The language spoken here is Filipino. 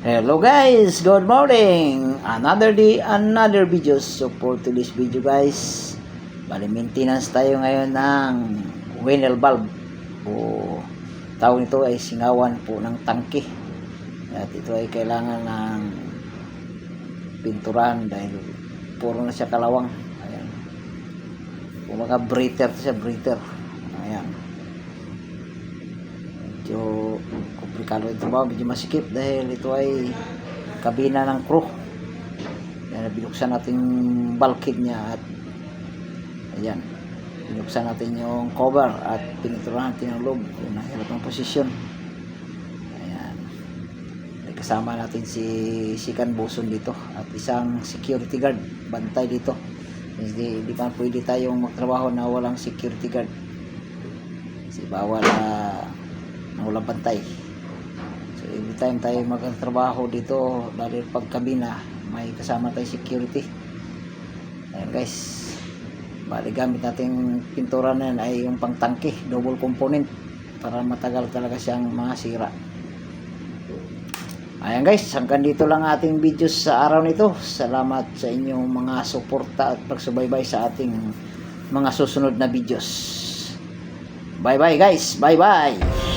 Hello guys, good morning. Another day, another videos. So for today's video guys, bali maintenance tayo ngayon ng Winel valve. O tawag nito ay singawan po ng tangke. At ito ay kailangan ng pinturahan dahil puro na siya kalawang. Ayan. Kumbaga breather to siya, breather. Ayan. Medyo komplikado ito ba, medyo masikip dahil ito ay kabina ng crew. Yan, binuksan natin yung bulkhead niya at ayan, binuksan natin yung cover at piniturahan natin ang loob kung nahirap ang posisyon. Ayan, kasama natin si Kan Boson dito at isang security guard bantay dito. Hindi pa pwede tayong magtrabaho na walang security guard kasi bawal na walang bantay. So every time tayo magtrabaho dito, dahil pag kabina may kasama tayo security. Ayan guys, bali gamit natin pintura na yan ay yung pangtangke, double component para matagal talaga siyang masira. Ayan guys, hanggang dito lang ating videos sa araw nito. Salamat sa inyong mga suporta at pagsubaybay sa ating mga susunod na videos. Bye bye guys, bye bye.